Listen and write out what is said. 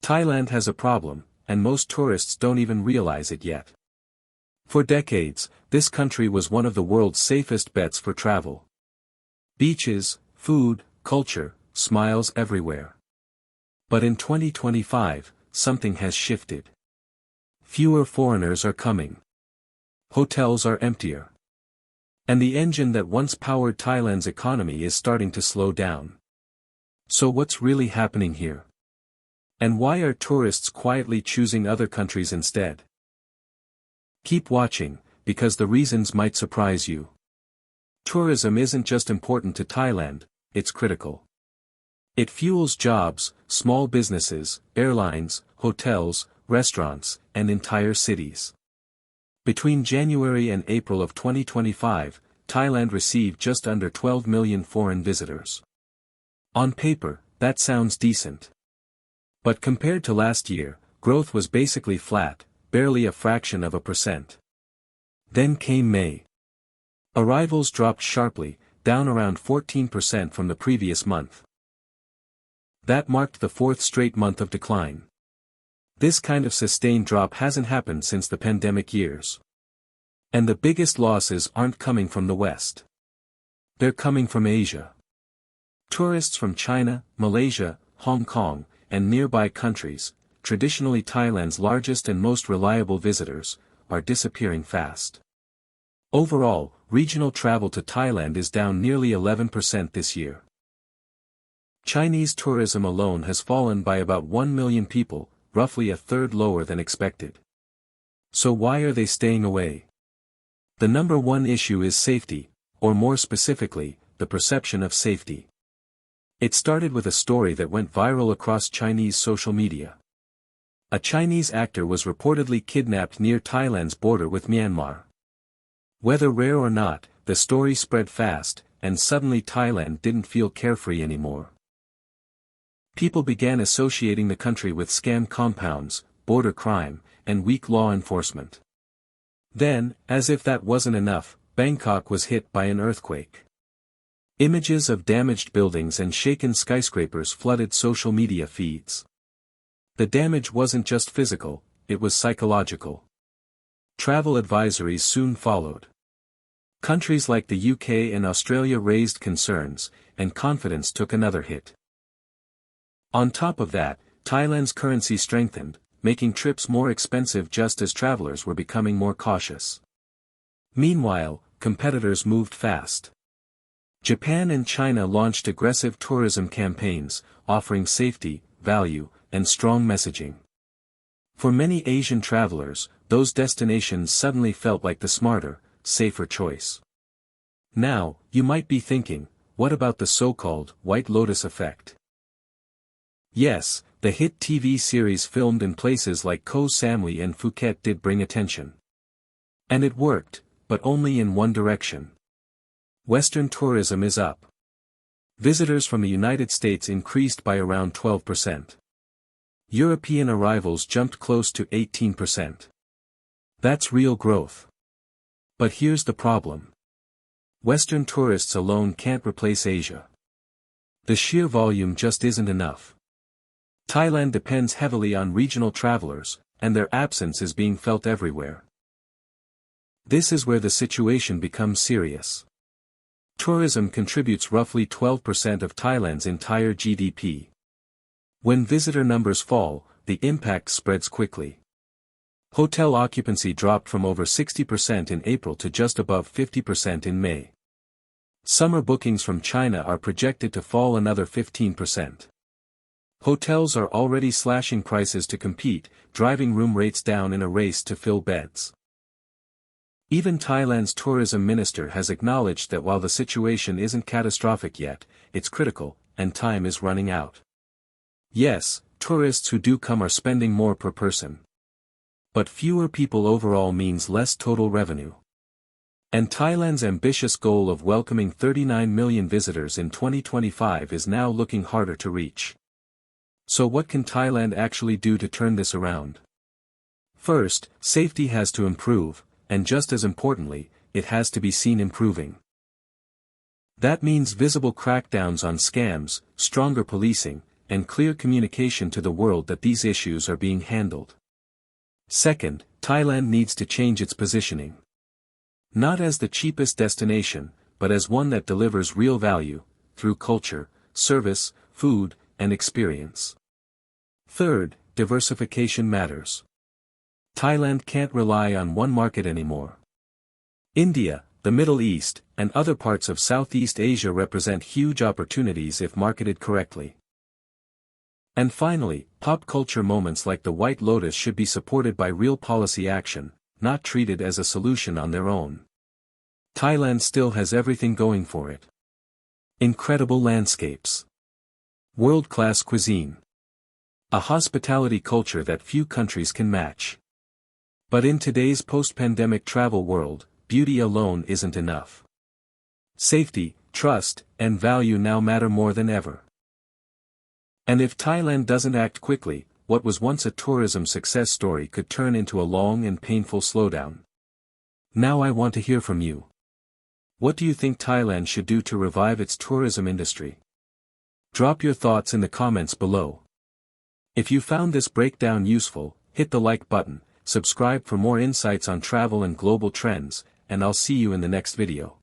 Thailand has a problem, and most tourists don't even realize it yet. For decades, this country was one of the world's safest bets for travel. Beaches, food, culture, smiles everywhere. But in 2025, something has shifted. Fewer foreigners are coming. Hotels are emptier. And the engine that once powered Thailand's economy is starting to slow down. So what's really happening here? And why are tourists quietly choosing other countries instead? Keep watching, because the reasons might surprise you. Tourism isn't just important to Thailand, it's critical. It fuels jobs, small businesses, airlines, hotels, restaurants, and entire cities. Between January and April of 2025, Thailand received just under 12 million foreign visitors. On paper, that sounds decent. But compared to last year, growth was basically flat, barely a fraction of a percent. Then came May. Arrivals dropped sharply, down around 14% from the previous month. That marked the fourth straight month of decline. This kind of sustained drop hasn't happened since the pandemic years. And the biggest losses aren't coming from the West. They're coming from Asia. Tourists from China, Malaysia, Hong Kong, and nearby countries, traditionally Thailand's largest and most reliable visitors, are disappearing fast. Overall, regional travel to Thailand is down nearly 11% this year. Chinese tourism alone has fallen by about 1 million people, roughly a third lower than expected. So why are they staying away? The number one issue is safety, or more specifically, the perception of safety. It started with a story that went viral across Chinese social media. A Chinese actor was reportedly kidnapped near Thailand's border with Myanmar. Whether rare or not, the story spread fast, and suddenly Thailand didn't feel carefree anymore. People began associating the country with scam compounds, border crime, and weak law enforcement. Then, as if that wasn't enough, Bangkok was hit by an earthquake. Images of damaged buildings and shaken skyscrapers flooded social media feeds. The damage wasn't just physical, it was psychological. Travel advisories soon followed. Countries like the UK and Australia raised concerns, and confidence took another hit. On top of that, Thailand's currency strengthened, making trips more expensive just as travelers were becoming more cautious. Meanwhile, competitors moved fast. Japan and China launched aggressive tourism campaigns, offering safety, value, and strong messaging. For many Asian travelers, those destinations suddenly felt like the smarter, safer choice. Now, you might be thinking, what about the so-called White Lotus effect? Yes, the hit TV series filmed in places like Koh Samui and Phuket did bring attention. And it worked, but only in one direction. Western tourism is up. Visitors from the United States increased by around 12%. European arrivals jumped close to 18%. That's real growth. But here's the problem. Western tourists alone can't replace Asia. The sheer volume just isn't enough. Thailand depends heavily on regional travelers, and their absence is being felt everywhere. This is where the situation becomes serious. Tourism contributes roughly 12% of Thailand's entire GDP. When visitor numbers fall, the impact spreads quickly. Hotel occupancy dropped from over 60% in April to just above 50% in May. Summer bookings from China are projected to fall another 15%. Hotels are already slashing prices to compete, driving room rates down in a race to fill beds. Even Thailand's tourism minister has acknowledged that while the situation isn't catastrophic yet, it's critical, and time is running out. Yes, tourists who do come are spending more per person. But fewer people overall means less total revenue. And Thailand's ambitious goal of welcoming 39 million visitors in 2025 is now looking harder to reach. So what can Thailand actually do to turn this around? First, safety has to improve, and just as importantly, it has to be seen improving. That means visible crackdowns on scams, stronger policing, and clear communication to the world that these issues are being handled. Second, Thailand needs to change its positioning. Not as the cheapest destination, but as one that delivers real value, through culture, service, food, and experience. Third, diversification matters. Thailand can't rely on one market anymore. India, the Middle East, and other parts of Southeast Asia represent huge opportunities if marketed correctly. And finally, pop culture moments like the White Lotus should be supported by real policy action, not treated as a solution on their own. Thailand still has everything going for it. Incredible landscapes. World-class cuisine. A hospitality culture that few countries can match. But in today's post-pandemic travel world, beauty alone isn't enough. Safety, trust, and value now matter more than ever. And if Thailand doesn't act quickly, what was once a tourism success story could turn into a long and painful slowdown. Now I want to hear from you. What do you think Thailand should do to revive its tourism industry? Drop your thoughts in the comments below. If you found this breakdown useful, hit the like button, subscribe for more insights on travel and global trends, and I'll see you in the next video.